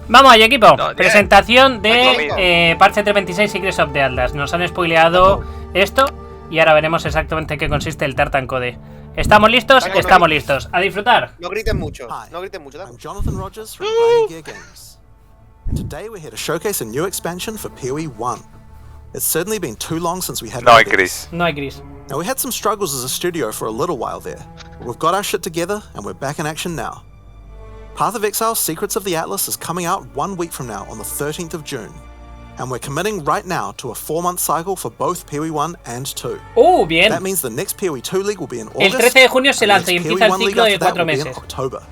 Vamos allá, equipo. No, Presentación de Parche 326 Secrets of the Atlas. Nos han spoileado esto y ahora veremos exactamente en qué consiste el Tartan Code. ¿Estamos listos? Estamos listos. A disfrutar. No griten mucho, no griten mucho. I'm Jonathan Rogers from Grinding Gear Games. And today we're here to showcase a new expansion for PoE 1. It's certainly been too long since we had No hay one of these. Chris. No hay gris. Now we had some struggles as a studio for a little while there, but we've got our shit together and we're back in action now. Path of Exile Secrets of the Atlas is coming out 1 week from now on the 13th of June. And we're committing right now to a 4-month cycle for both PoE 1 and 2. Bien. That means the next PoE 2 League will be in El August. 13 de junio se and the lanza y next empieza PoE el 1 ciclo League de after that 4 will be in meses. October.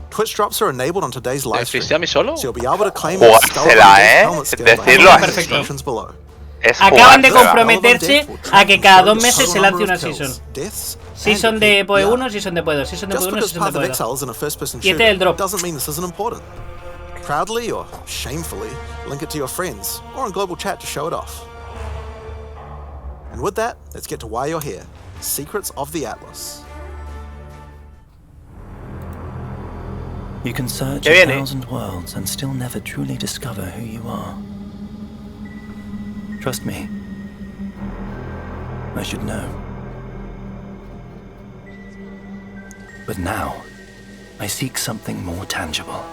Twitch drops are enabled on today's live stream, ¿Desviste a mí solo? so you'll be able to claim your Jugársela, helmet skill by Decirlo following the así. instructions below. Es Acaban de jugársela. comprometerse a que cada 2 meses se lance una season. Season de PoE 1, season de PoE 2, season de Just PoE 1, because season de Path of PoE 2. Exile is in a first-person Y este es el shooter drop. doesn't mean this isn't important. Proudly or shamefully, link it to your friends or in global chat to show it off. And with that, let's get to why you're here. Secrets of the Atlas. You can search ¿Qué a viene? 1,000 worlds and still never truly discover who you are. Trust me. I should know. But now, I seek something more tangible.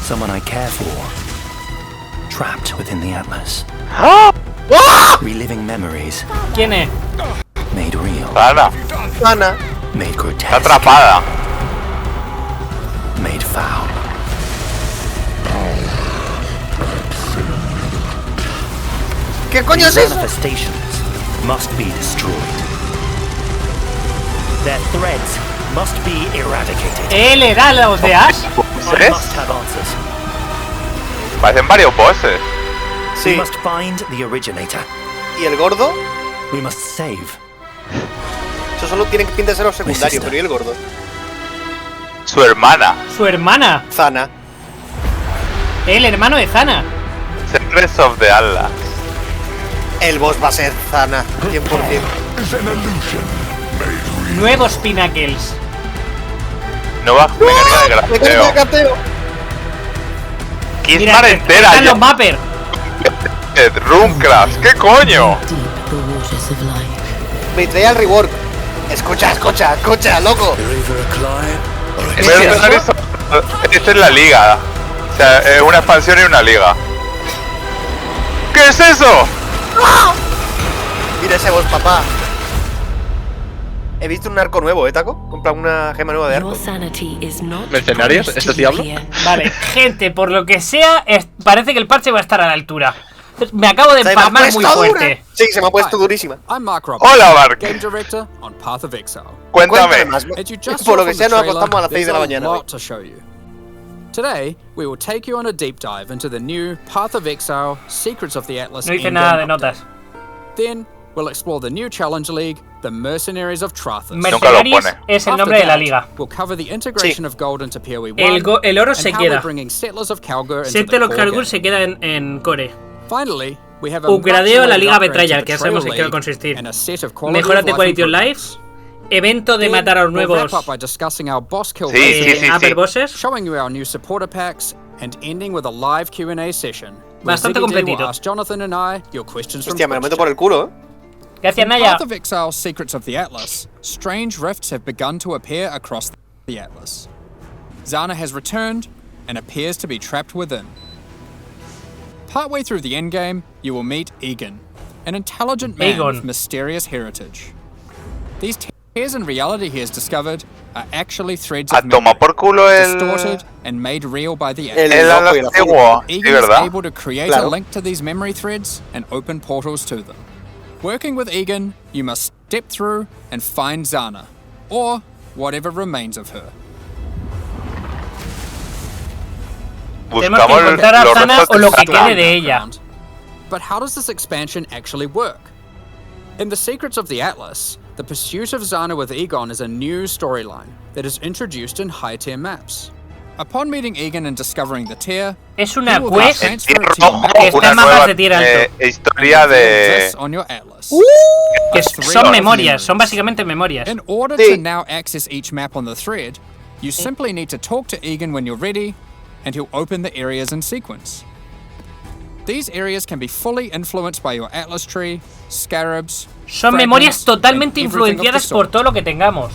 Someone I care for. Trapped within the Atlas. Reliving memories ¿Quién es? made real, Ana, Ana, made está grotesque, atrapada. made foul. ¿qué coño es These eso? manifestations must be destroyed. Their threads must be eradicated. ¿Le da los de Ash? I ¿Tres? must have answers. Parecen varios bosses. We Sí, must find the originator. y el gordo, We must save. eso solo tiene que pintar ser los secundarios, pero ¿y el gordo? Su hermana. Su hermana. Zana. El hermano de Zana. Secrets of the Atlas. El boss va a ser Zana, 100%. Nuevos Pinnacles. Nueva mecánica de ¡Me grafeo. cateo! Kismar entera están ya. los Mapper. Runecraft. ¿Qué coño? Betrayal Rework. Escucha, escucha, escucha, loco. Voy a empezar esto. Esta es la liga. O sea, una expansión y una liga. ¿Qué es eso? Mira ese boss, papá. He visto un arco nuevo, Taco. Compra una gema nueva de arco. ¿Mercenarios? ¿Este diablo? Vale, gente, por lo que sea, parece que el parche va a estar a la altura. Me acabo de Se me ha empalmar muy puesto dura. fuerte. Sí, se me ha puesto durísima. I'm Mark Roberts, Hola, Mark. Game Director on Path of Exile. Cuéntame. más. As you just Por saw lo que from sea, the nos trailer, acostamos a las 6 there's de la a mañana. lot to show you. Today, we will take you on a deep dive into the new Path of Exile Secrets of the Atlas. No hice in-game nada de update. notas. Then, we'll explore the new Challenge League, the Mercenaries of Trathus. Nunca lo Mercenarios pone. es el After nombre de la that, liga. We'll cover the integration of gold into PoE 1 El oro and se how we're queda. bringing Settlers of Kalgur into Siete the los core Kalgur game. se queda en core. Finally, we have a Upgradeo la much-awaited Liga upgrade to Betrayal, the que ya sabemos en Betrayal qué va a League consistir. and a set of quality Mejoras of de life quality of life. improvements. Evento de Then, matar a los we'll nuevos wrap up by discussing our boss kill Sí, sí, sí, upper sí. bosses. showing you our new supporter packs, and ending with a live Q&A session. where Bastante Ziggy D will completito. ask Jonathan and I your questions from Hostia, me lo Twitch meto por el chat. culo, Gracias, In Naya. Path of Exile Secrets of the Atlas, strange rifts have begun to appear across the Atlas. Zana has returned and appears to be trapped within. Partway through the endgame, you will meet Egon, an intelligent man Egon. with mysterious heritage. These tears in reality he has discovered are actually threads A of toma memory, por culo el. distorted and made real by the El Atlas. El loco y la antiguo. Sí, Egan is ¿verdad? able to create Claro. a link to these memory threads and open portals to them. Working with Egan, you must step through and find Zana, or whatever remains of her. Tenemos que Buscamos encontrar a los Zana restos o lo de que Zana. quede de ella. Background. But how does this expansion actually work? In the Secrets of the Atlas, the pursuit of Zana with Egon is a new storyline that is introduced in high-tier maps. Upon meeting Egan and discovering the tear, Es una he will then quest transfer Tierra it to your Rojo, map que está una en mapas nueva de tierra alto. historia and reveal de... this on your atlas. que Three son of memorias, son memories. básicamente memorias. In order Sí. to now access each map on the thread, you simply need to talk to Egan when you're ready, and he'll open the areas in sequence. These areas can be fully influenced by your atlas tree, scarabs, Son memorias fragments, totalmente and everything of the influenciadas por sort. todo lo que tengamos.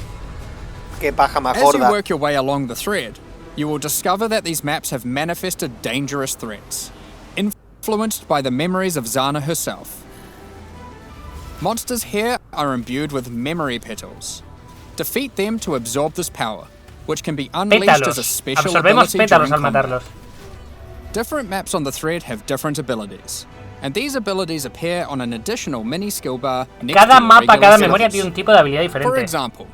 Qué paja más As you gorda. work your way along the thread, you will discover that these maps have manifested dangerous threats, influenced by the memories of Zana herself. Monsters here are imbued with memory petals. Defeat them to absorb this power, which can be unleashed as a Pétalos. special Absorbemos ability pétalos during al combat. matarlos. Different maps on the thread have different abilities, and these abilities appear on an additional mini skill bar next Cada to your mapa, regular cada skills. memoria tiene un tipo de habilidad For diferente. example,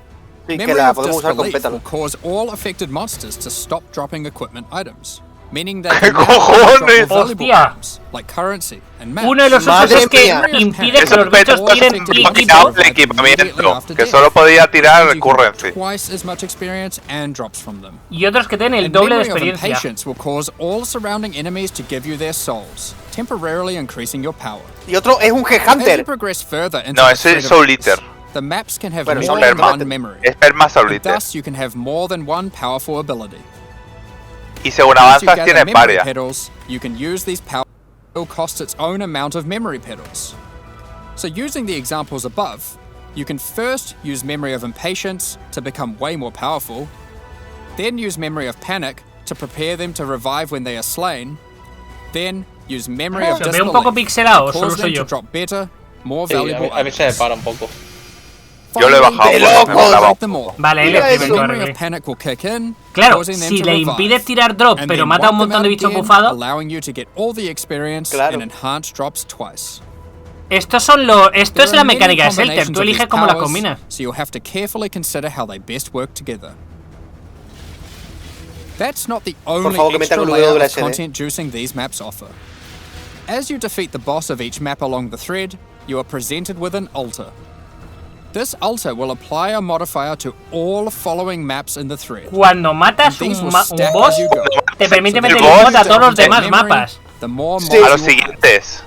Sí, que Memory la of podemos usar con Disbelief will pétalos. cause all affected monsters to stop dropping equipment items, meaning that ¿Qué they now cojones? drop more valuable Hostia. items, like currency and maps. Uno de los usos Madre es que mía. impide que Esos los bichos pétalos tiren affected no equipo. quitaban el equipamiento, que solo podía tirar You can get currency. twice as much experience and drops from them. Y otros que tienen el And doble de Memory of experiencia. Impatience will cause all surrounding enemies to give you their souls, temporarily increasing your power. Y otro es un As you Headhunter. progress further into No, the ese thread es of Soul Atlas, Eater. the maps can have Bueno, more son than perma. one memory. Es Perma Soul And Eater. thus you can have more than one powerful ability. Y según As you avanzas gather tienes memory varias. petals, you can use these power will cost its own amount of memory petals. So using the examples above, you can first use Memory of Impatience to become way more powerful, then use Memory of Panic to prepare them to revive when they are slain, then use Memory of Se ve un poco Disbelief pixelado, to solo cause soy them to yo. drop better, more Sí, a valuable mí se me items. para un poco. Yo lo he Finally, bajado the porque me memory molaba of them all. Vale, él Mira es eso. primero, Memory Arregui. of Panic will kick in, Claro, causing them si to le revive, impides tirar drop, and pero then mata a un wipe them montón de out bichos again, bufados. allowing you to get all the experience Claro. and enhanced drops twice. Esto es There la are many mecánica de Shelter. combinations Tú of these eliges cómo las powers, combinas. So you'll have to carefully consider how they best work together. That's not the only favor, que meta extra con layer of WSD. content juicing these maps offer. As you defeat the boss of each map along the thread, you are presented with an altar. This altar will apply a modifier to all following maps in the thread. Cuando matas These un will un stack boss, as you go. te permite El meter boss mod a todos los The demás memory, mapas. the more Sí. mods A los you will have. siguientes.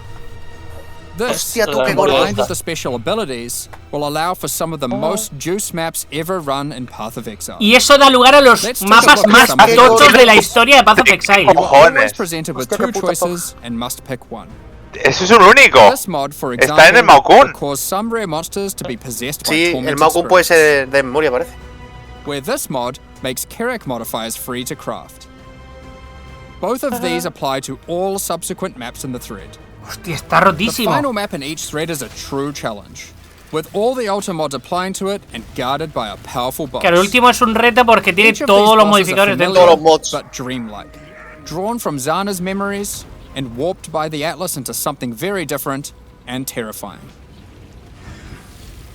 This, Hostia, tú qué gordo combined with estás. the special abilities, will allow for some of the most juice maps ever run in Path of Exile. Y eso da lugar a los Let's take mapas a look más at some tochos de la historia de Path of Exile. You are Cojones. always presented with Hostia, two qué puta choices and must pick one. Eso es un único. This mod, for Está example, en el Maokun. will cause some rare monsters to be possessed by Sí, el tormented Maokun puede spirits, ser de memoria, parece. where this mod makes Kerak modifiers free to craft. Both of these apply to all subsequent maps in the thread. Hostia, está The rotísimo. final map in each thread is a true challenge, with all the altar mods applying to it and guarded by a powerful boss. Que el último es un reto porque tiene Each of todos these los bosses are modificadores familiar, dentro. Todos los mods. but dreamlike, drawn from Zana's memories and warped by the Atlas into something very different and terrifying.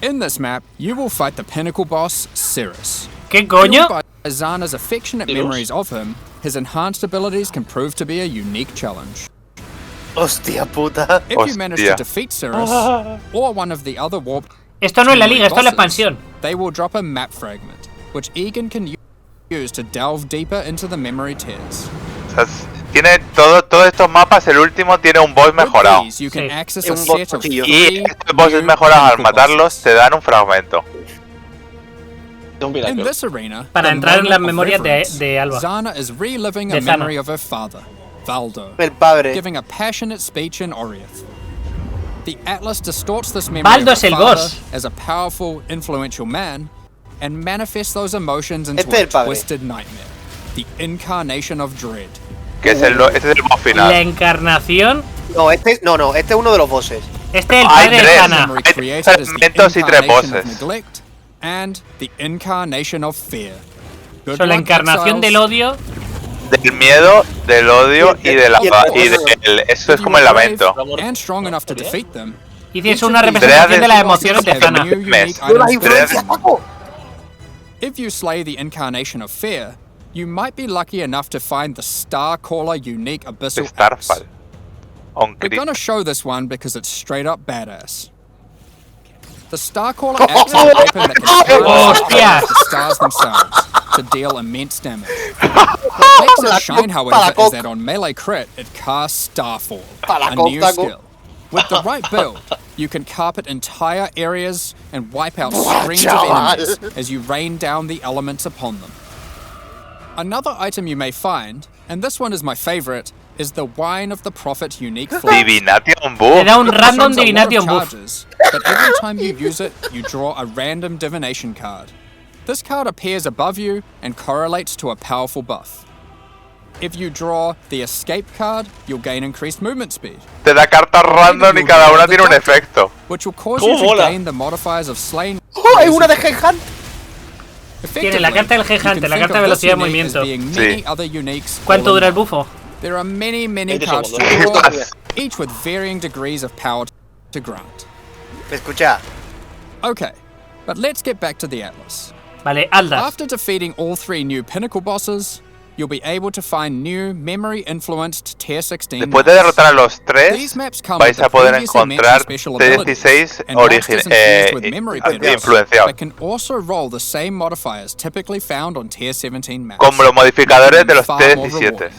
In this map, you will fight the pinnacle boss, Cirrus. ¿Qué coño? Fueled by Zana's affectionate memories of him, his enhanced abilities can prove to be a unique challenge. Hostia puta. If you manage to Hostia. defeat Cirrus, or one of the other warped Esto no es la liga, esto es la bosses, expansión. they will drop a map fragment, which Egan can use to delve deeper into the memory tears. O sea, tiene todos estos mapas, el último tiene un boss With mejorado. these, you can Sí. access Es a un boss set of pochillo. Y three estos bosses new mejorados al pinnacle matarlos bosses. te dan un fragmento. Un In milagro. this arena, Para the entrar en moment las of memorias reverence, de Alba. Zana is reliving De a Zana. memory of her father, Valdo, El padre. giving a passionate speech in Oriath. The Atlas distorts this memory Baldo of es her el father boss. as a powerful, influential man, and manifests those emotions into Este es a el padre. twisted nightmare, the incarnation of dread. Que es este es el boss La final. encarnación. No, este es uno de los bosses. Este es el Hay padre de tres. Sana. Memory Hay created tres as the fragmentos y tres incarnation of bosses. neglect and the incarnation of fear. Good Son la luck, encarnación exiles. del odio. Del miedo, del odio y de la y el- eso es If como you el are brave lamento. and strong enough to defeat them, Y tienes each of una these representación de las bosses emociones de have Sana. new unique Mes. Nuevas items. influencias, Paco. If you slay the incarnation of fear, you might be lucky enough to find the Starcaller unique abyssal axe. Starfall. On We're crit. gonna show this one because it's straight up badass. The Starcaller axe is a weapon that can Hostia. the stars themselves to deal immense damage. What doesn't shine, however, is that on melee crit, it casts Starfall, a new skill. With the right build, you can carpet entire areas and wipe out screens of enemies as you rain down the elements upon them. Another item you may find, and this one is my favorite, is the Wine of the Prophet unique flask. Divination Te buff. da un random Consumes a lot of Divination buff. charges, but every time you use it, you draw a random divination card. This card appears above you and correlates to a powerful buff. If you draw the escape card, you'll gain increased movement speed, Te da cartas random y cada una tiene un efecto. which will cause ¿Cómo you to mola? gain the modifiers of slain. ¡Oh, hay una de Headhunt! Tiene la carta del G-Hunter, la carta de velocidad de movimiento. Sí. ¿Cuánto dura el bufo? There are many 20 cards to segundos. draw, each with varying degrees of power to grant. Escucha, Okay, but let's get back to the Atlas. Vale, Aldas. After defeating all 3 new pinnacle bosses, you'll be able to find new memory-influenced Tier 16 Después de maps. derrotar a los These 3, maps come vais with a poder the previously encontrar mentioned special abilities, T16 and monsters infused with memory pedals influenciados, that can also roll the same modifiers typically found on Tier 17 maps. como los modificadores de los Far more T17. rewarding.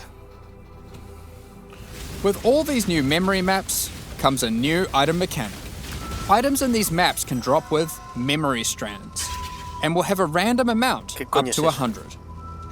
With all these new memory maps comes a new item mechanic. Items in these maps can drop with memory strands, and will have a random amount ¿Qué up coño es to eso? 100.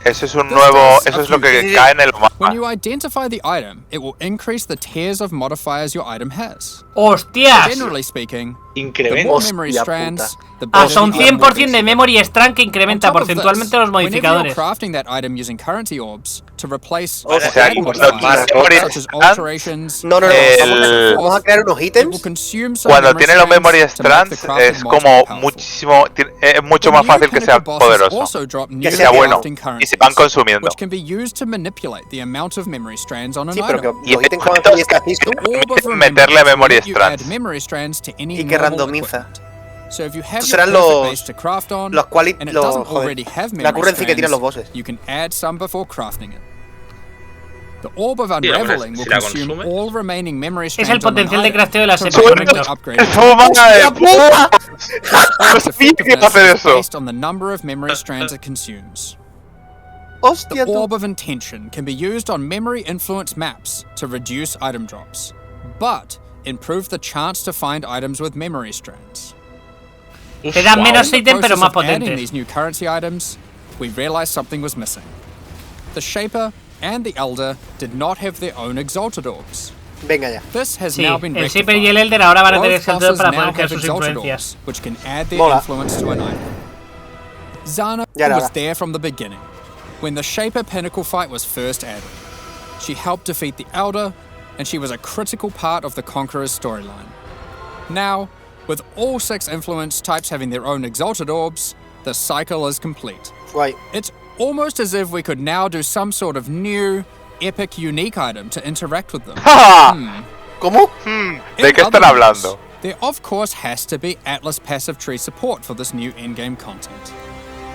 Eso es un This nuevo, does eso a es lo few que things. cae en el When mapa. you identify the item, it will increase the tiers of modifiers your item has. ¡Hostias! Generally speaking, the Incremento. more memory Hostia strands, the Ah, better son the item will 100% de be. memory strand que On incrementa top of porcentualmente this, los whenever you're modificadores. crafting that item using currency orbs to replace O or sea, add los modifiers, memory such as strands- alterations, no, no, no. El- Vamos a crear unos it will ítems. consume some Cuando memory tiene los memory strands to make the strands crafting es mod como more powerful. muchísimo, es mucho The más new fácil que sea pinnacle bosses poderoso, also drop new Que sea bueno crafting y se van currencies, consumiendo. which can be used to manipulate the amount of memory strands on an Sí, pero que item. Y los ítems que van a estos salir está listo. Orb of meterle Remembrance memory will let you add strands. memory strands to any Y que normal randomiza. equipment. So if you have Estos your serán perfect los- base to craft on, los and it doesn't joder, already have la memory currency que tiran los strands, bosses. you can add some before crafting it. The Orb of hombre, Unraveling si will la consume consumes. all remaining memory Es strands el on an potencial de item crafteo de la to sepa, rapidly correcto. upgrade it. ¡Toma de puta! Its Sabía que iba a effectiveness hacer is eso. based on the number of memory strands it consumes. Hostia, The tú. Orb of Intention can be used on memory influence maps to reduce item drops, but improve the chance to find items with memory strands. Te dan menos In the ítem pero process más of adding potentes. these new currency items, we realized something was missing. The Shaper and the Elder did not have their own Exalted Orbs. Venga ya. This has Sí, now been el Shaper y el rectified. Elder ahora van a tener Both exaltador bosses para now poder crear have sus Exalted influencias. Orbs, which can add their Mola. influence to an item. Zana Ya era was hora. there from the beginning, when the Shaper Pinnacle fight was first added. She helped defeat the Elder, and she was a critical part of the Conqueror's storyline. Now, with all 6 influence types having their own Exalted Orbs, the cycle is complete. Guay. It's almost as if we could now do some sort of new, epic, unique item to interact with them. ¡Ja! ¿Cómo? ¿De qué están hablando? There of course has to be Atlas passive tree support for this new endgame content.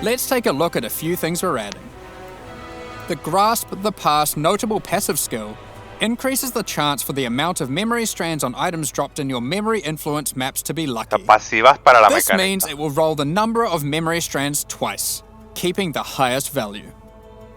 Let's take a look at a few things we're adding. The Grasp the Past notable passive skill increases the chance for the amount of memory strands on items dropped in your memory influence maps to be lucky. Pasivas para la This mecánica. means it will roll the number of memory strands twice, keeping the highest value.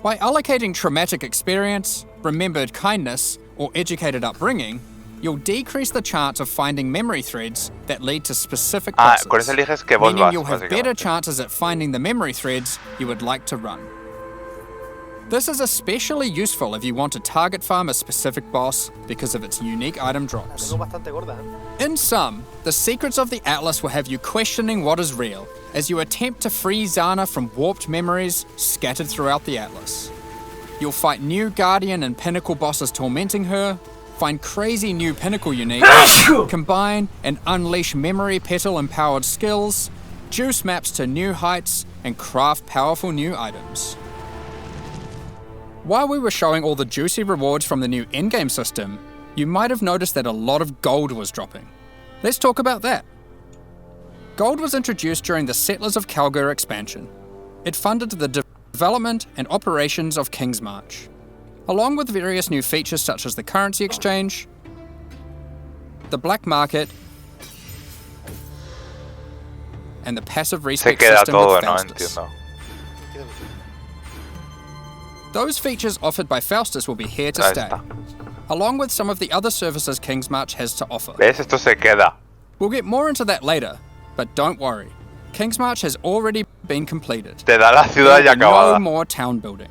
By allocating traumatic experience, remembered kindness, or educated upbringing, you'll decrease the chance of finding memory threads that lead to specific Ah, bosses, con eso eliges que vos meaning vas, you'll have better básicamente. chances at finding the memory threads you would like to run. This is especially useful if you want to target farm a specific boss because of its unique item drops. Tengo bastante gorda, ¿eh? In sum, the secrets of the Atlas will have you questioning what is real as you attempt to free Zana from warped memories scattered throughout the Atlas. You'll fight new Guardian and Pinnacle bosses tormenting her, find crazy new Pinnacle uniques, combine and unleash memory petal empowered skills, juice maps to new heights, and craft powerful new items. While we were showing all the juicy rewards from the new endgame system, you might have noticed that a lot of gold was dropping. Let's talk about that. Gold was introduced during the Settlers of Kalgur expansion. It funded the development and operations of King's March, along with various new features such as the currency exchange, the black market, and the passive Se respec queda system todo, with no Faustus. entiendo. Those features offered by Faustus will be here to Ahí stay, está. along with some of the other services Kingsmarch has to offer. ¿Ves? Esto se queda. We'll get more into that later, but don't worry. Kingsmarch has already been completed. Te da la ciudad ya There will be no acabada. more town building.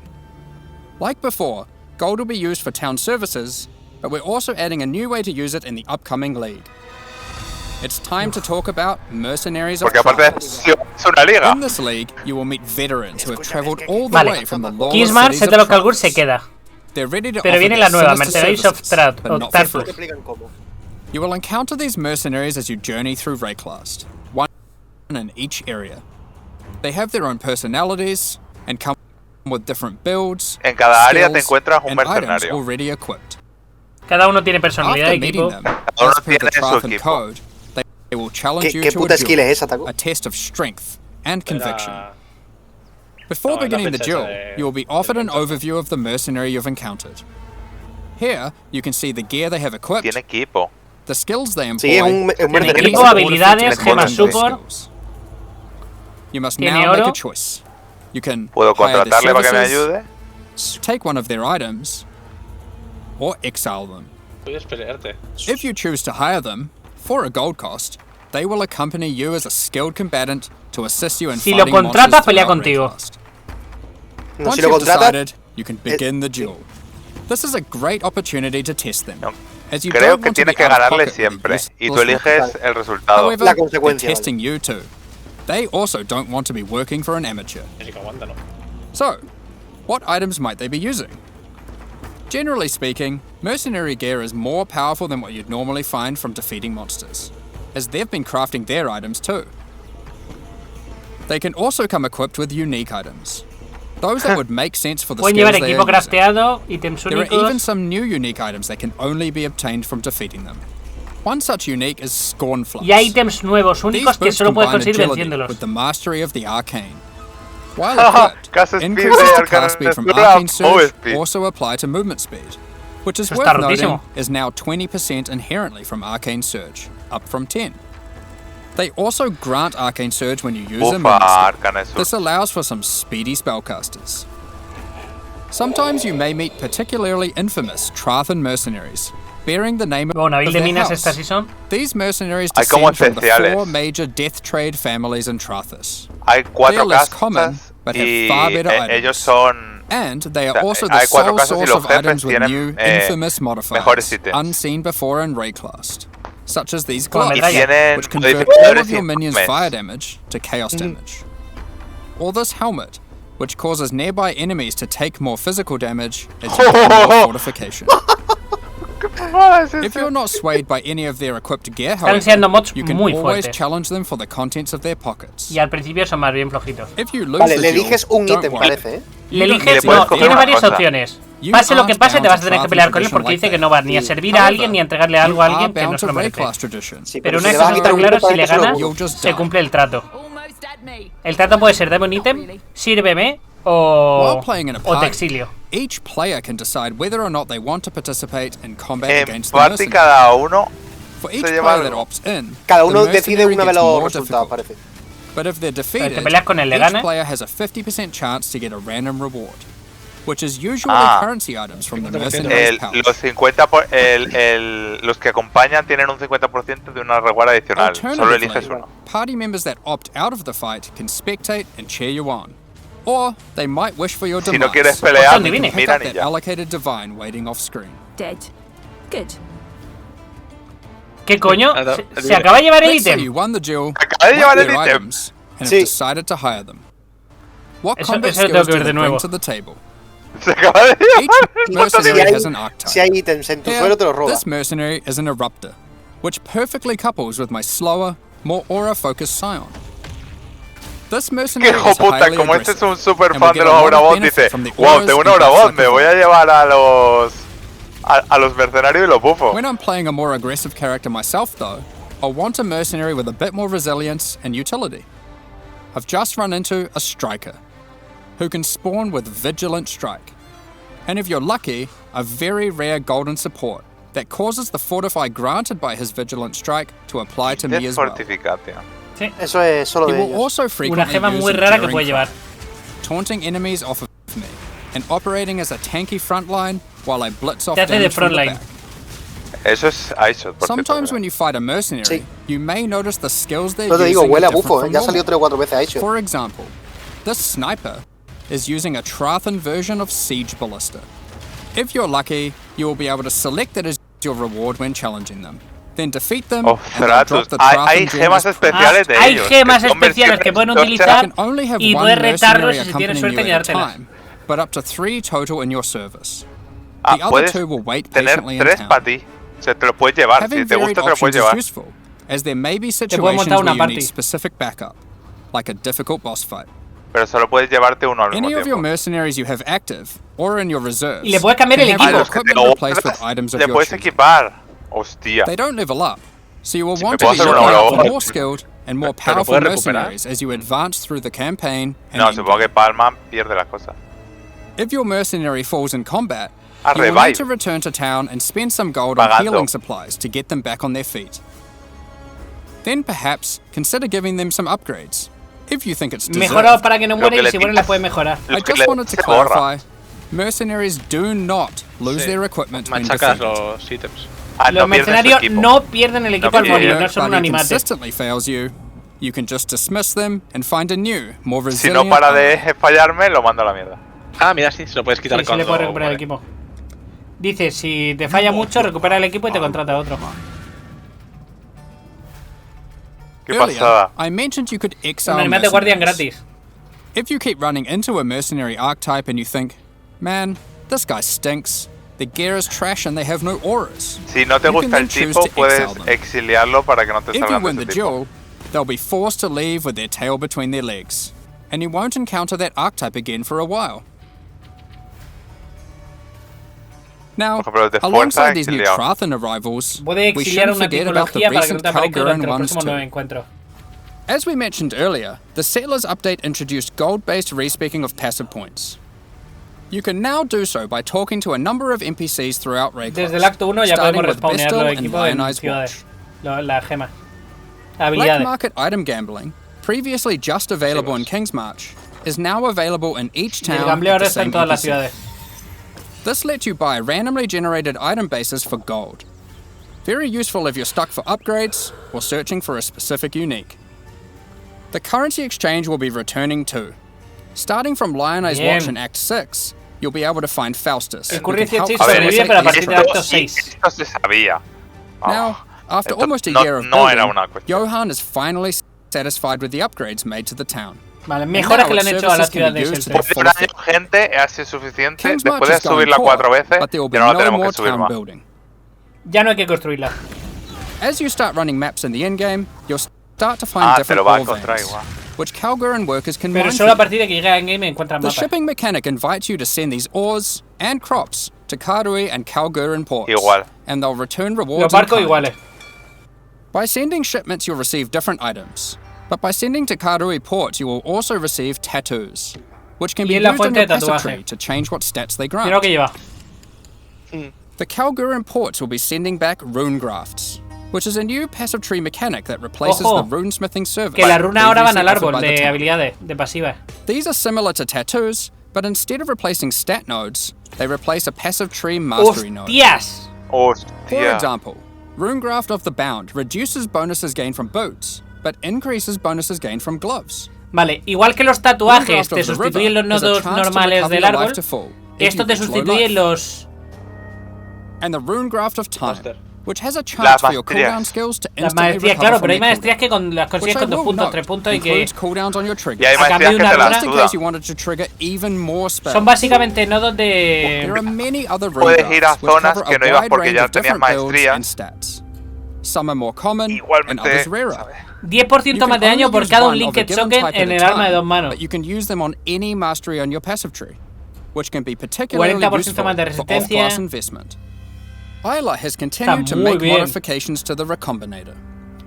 Like before, gold will be used for town services, but we're also adding a new way to use it in the upcoming league. It's time to talk about Mercenaries of Porque aparte Trathos. es una liga. In this league, you will meet veterans who have traveled all the Vale. way from the lawless Kingsmarch, cities of Settle of Kalgur se Trathos. queda. They're ready to Pero offer viene their la nueva, sinister Mercenaries of services, but not for Tarthus. free. Te explican cómo. You will encounter these mercenaries as you journey through Rayclast, one in each area. They have their own personalities and come with different builds, En cada área te skills, encuentras un and items mercenario. already equipped. Cada uno tiene personalidad After y meeting equipo. them, Cada uno as per the tiene su Trathan equipo. code, they will challenge you ¿Qué to puta a skill duel, es esa, Taco? a test of strength and conviction. Era- Before No, es la beginning the fecha duel, de- you will be offered an del evento. overview of the mercenary you've encountered. Here, you can see the gear they have equipped, Tiene equipo. the skills they employ, Sí, es un and mercenario. any Equipo, order habilidades, features gemas and support. skills. You must Tiene now make oro. a choice. You can Puedo hire their contratarle para que me services, ayude. take one of their items, or exile them. Puedes pelearte. If you choose to hire them, for a gold cost, they will accompany you as a skilled combatant to assist you in Si lo fighting contratas, monsters pelea throughout contigo. Rayclast. No, Once si lo you've contratas, decided, you can begin the duel. This is a great opportunity to test them, No, as you Creo don't que want to tienes be que out of ganarle pocket with siempre. useless Y tú eliges el resultado. However, La they're consecuencia, vale. testing you too. They also don't want to be working for an amateur. Así que aguanta, ¿no? So, what items might they be using? Generally speaking, mercenary gear is more powerful than what you'd normally find from defeating monsters, as they've been crafting their items too. They can also come equipped with unique items, those that would make sense for the Pueden skills llevar they equipo are using. crafteado, ítems There are even únicos. some new unique items that can only be obtained from defeating them. One such unique is Scornflux. Y hay ítems nuevos These únicos que boots solo puedes combine conseguir agility venciéndolos. with the mastery of the arcane. While Haha, equipped, Casa Speed increases de to Arcane class speed from Textura, Arcane Surge Move Speed. also apply to movement speed, which is Eso worth está noting rotísimo. is now 20% inherently from Arcane Surge, up from 10. They also grant Arcane Surge when you use a Ufa, movement skill. Arcane Surge. This allows for some speedy spellcasters. Sometimes you may meet particularly infamous Trathan mercenaries, bearing the name Bueno, of Nabil de their Minas house. esta season. These mercenaries Hay como descend from the especiales. 4 major death trade families in Trathos, Hay They 4 are less common, casas but have y far better items. ellos son... and they O are sea, also the hay 4 sole casas y source los of jefes items with tienen new infamous modifiers, mejores ítems. unseen before in Rayclast, such as these Con gloves, medalla. Tienen which convert all modificadores of your minions' infames. fire damage to chaos damage. Or this helmet, which causes nearby enemies to take more physical damage as you gain more fortification. If you're not swayed by any of their equipped gear, Están siendo however, mods you can muy always fuertes. challenge them for the contents of their pockets. Y al principio son más bien flojitos. If you lose Vale, the le duel, eliges un don't ítem, worry. parece, ¿eh? Le You don't eliges, need to puedes no, coger tiene una varias cosa. opciones. You Pase lo que aren't pase, te bound vas a to tener que Trathan pelear con él tradition porque like dice que that. no va ni a servir a alguien ni a entregarle algo a You alguien are que no bound se to lo merece. Rayclast tradition. Sí, Pero si una le cosa vas a está quitar un clara, ítem, si le parece que se lo ganas, You'll just se die. cumple el trato. Almost at me. El trato puede ser dame un ítem, sírveme While playing in a o te party, exilio. each player can decide whether or not they want to participate in combat En against the parte mercenary. cada uno For each se lleva player that algo. opts in, Cada uno the decide mercenary uno de gets los more resultados, difficult. parece. But if they're defeated, peleas con él, le each ganas. player has a 50% chance to get a random reward, which is usually Ah. currency items from the 50%. mercenary's pouch. los 50 los que acompañan tienen un 50% de una reward adicional. Solo eliges uno. Party members that opt out of the fight can spectate and cheer you on. Or they might wish for your Si demise. no quieres pelear, Pues adivine. Pick up miran y that ya. allocated divine waiting off screen. Dead. Good. ¿Qué coño? Nada, Se acaba de llevar el Let's say ítem. you won the duel, Acaba de like llevar el their ítem. items, and Sí. have decided to hire them. What Eso- combat eso lo skills tengo que do ver they de nuevo. bring to the table? Se acaba de Each llevar. mercenary Si has hay, an archetype. si hay ítems en tu Here, suelo, te los robas. this mercenary is an eruptor, which perfectly couples with my slower, more aura-focused scion. This Que mercenary hijo is puta, highly como este es un aggressive, super and fan will de get los a lot of Aurabots, benefit dice, from the wow, auras tengo un and buffs Aurabot, that me voy a provide. llevar a los mercenarios y los bufo. When I'm playing a more aggressive character myself, though, I'll want a mercenary with a bit more resilience and utility. I've just run into a striker, who can spawn with Vigilant Strike. And if you're lucky, a very rare golden support that causes the fortify granted by his Vigilant Strike to apply to me as well. Fortificación. Eso es solo He de will ellos. also Una frequently gema use muy it rara que during puede llevar. combat, taunting enemies off of me, and operating as a tanky frontline while I blitz off Te hace de damage from the frontline. back. Eso es iShot, por Sometimes cierto. when you fight a mercenary, Sí. you may notice the skills they're No te digo, using huele are a bufo, different ya ha from salido 3 o normal. 4 veces, ha hecho. For example, this sniper is using a Trathan version of Siege Ballista. If you're lucky, you will be able to select it as your reward when challenging them. Then defeat them, Oh, and they'll drop Stratus. the Hay Trathan gem gemas as prize. especiales de Hay ellos. gemas son especiales que versiones pueden tochas. utilizar. You can only have Y one puedes retarlos mercenary y si tienes accompanying suerte you at a llevártela. time, but up to 3 total in your service. Ah, The other puedes 2 will wait tener patiently in 3 town. para ti. O sea, te lo puedes llevar. Si Having te varied gusta, te lo puedes options is llevar. useful, as there may be puedes situations montar una where you party. need specific backup, like a difficult boss fight. Pero solo puedes llevarte uno al mismo Any of your tiempo. mercenaries you have active or in your reserves Y le puedes cambiar can el have Ah, equipo. their los que te equipment lo replaced with guardas, items of le your puedes choosing. equipar. Hostia. They don't level up, so you will Si want me to be puedo hacer looking una out for broma. more skilled and more Pero powerful puedes recuperar. mercenaries as you advance through the campaign and No, endgame. supongo que Palman pierde las cosas. If your mercenary falls in combat, A you will revive. need to return to town and spend some gold on Pagando. healing supplies to get them back on their feet. Then perhaps consider giving them some upgrades, if you think it's deserved. Mejorados para que no Lo muera que y le si muere tiras- la puedes mejorar. I Los que just le wanted to se borra. clarify, mercenaries do not lose Sí. their equipment when Machacas defeated. los ítems. Ah, Los no pierdes su mercenarios equipo. no pierden el equipo No al morir, pierden. no son un Buddy animate. consistently fails you, you can just dismiss them and find a new, more Si resilient no para de ally. fallarme, lo mando a la mierda. Ah, mira, sí, se lo puedes quitar Sí, sí le cuando puedes recuperar el muere. equipo. Dice, si te falla mucho, recupera el equipo y te contrata otro. Qué Earlier, pasada. I mentioned you could exile Un animate guardian mercenaries. gratis. If you keep running into a mercenary archetype and you think, man, this guy stinks, the gear is trash and they have no auras. Si no te You can gusta then el choose tipo, to puedes exile them. exiliarlo para que no te If you salgan win de the ese tipo. duel, they'll be forced to leave with their tail between their legs, and you won't encounter that archetype again for a while. Now, Por ejemplo, los de fuerza alongside these new exiliado. Trathan arrivals, Puede we exiliar shouldn't una forget about the tipología para que no recent te aparezca Kalguran durante el ones próximo nuevo too. encuentro. As we mentioned earlier, the Settlers update introduced gold-based respecking of passive points. You can now do so by talking to a number of NPCs throughout Raycross, Desde el acto 1 ya starting podemos with respawnear Bestel los and equipos en Lionized ciudades. Watch. Las gemas. Black Habilidades. market item gambling, previously just available in Kingsmarch, is now available in each Y el town gambleo at the ahora está en same todas las NPC. ciudades. This lets you buy randomly generated item bases for gold. Very useful if you're stuck for upgrades or searching for a specific unique. The currency exchange will be returning too. Starting from Lionized Bien. Watch in Act 6, you'll be able to find Faustus. El who can currency help exchange A ver, sobrevive, facilitate pero a these partir del acto quests. 6. Esto se sabía. Now, after Esto almost a no- year of no era building, una cuestión. Johan is finally satisfied with the upgrades made to the town. Vale, mejoras que le han hecho a las ciudades del Services can be centro. used Por un año, gente, ha sido suficiente. Kingsmarch Después de is going subirla poor, 4 veces, but there will be ya no la no tenemos more que subir town más. building. Ya no hay que construirla. As you start running maps in the endgame, you'll start to find Ah, te different lo va a ore encontrar veins, igual. which Kalguran workers can Pero mine solo a for you. partir de que llegue a endgame encuentras The mapas. shipping mechanic invites you to send these ores and crops to Karui and Kalguran ports, Igual. and they'll return Los rewards in barcos kind. iguales. By sending shipments, you'll receive different items, but by sending to Karui port, you will also receive tattoos, which can Y be es la used on fuente your de passive tatuaje. tree to change what stats they Mira lo grant. que lleva. The Kalguran ports will be sending back rune grafts, which is a new passive tree mechanic that replaces Ojo, the runesmithing service. Que las runas ahora van al previously árbol offered by the de town. habilidades, de pasivas. These are similar to tattoos, but instead of replacing stat nodes, they replace a passive tree mastery node. ¡Hostias! For Hostia. example, Runegraft of the Bound reduces bonuses gained from boots, but increases bonuses gained from gloves. Vale, igual que los tatuajes Runegraft te of the sustituyen los River is a nodos chance to normales recover del your árbol, life to full if esto you te reach low sustituye life. los... And the Runegraft of Time, Master. which has a Las chance for your maestrías. cooldown skills to Las instantly maestrías, recover claro, from pero hay their maestrías cooldown. que con las Which consigues I con 2 will puntos, note 3 puntos y que... includes cooldowns on your Y triggers. hay A cambio maestrías de que una te las runa- Just in sudan. case you wanted to trigger even more spells. Son básicamente nodos There are de... many other Puedes ir a Runegrafts which zonas cover que a no ibas wide porque range ya of tenías different builds maestría. and stats. Some are more common and Igualmente, others rarer. ¿sabes? 10% You más can de daño only por use cada un one of a Linked given Token type at en a el arma de time, 2 manos. but you can use them on any mastery on your passive tree, which can be particularly 40% useful más de for resistencia. off-class investment. Isla has continued to muy make bien. modifications to the Recombinator.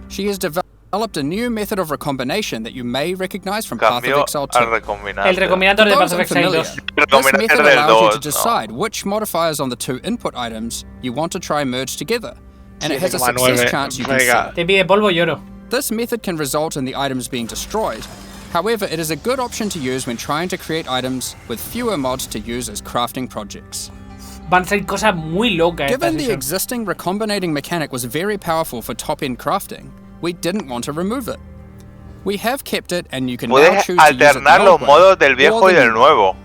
She has developed a new method of recombination that you may recognize from Path of Cambio Exile al 2. recombinante. El recombinador de For Path those of Exile unfamiliar, 2. this Recombinator method del allows you 2, to decide which modifiers on the two input items you want to try merge together, and it has a 7,9, success chance you can venga. see. Te pide polvo y oro. This method can result in the items being destroyed, However, it is a good option to use when trying to create items with fewer mods to use as crafting projects. Van a ser cosas muy locas. Given the estas existing recombinating mechanic was very powerful for top-end crafting, we didn't want to remove it. We have kept it, and you can now Puedes choose to use it the alternar los old way modos del or viejo the y del new. nuevo.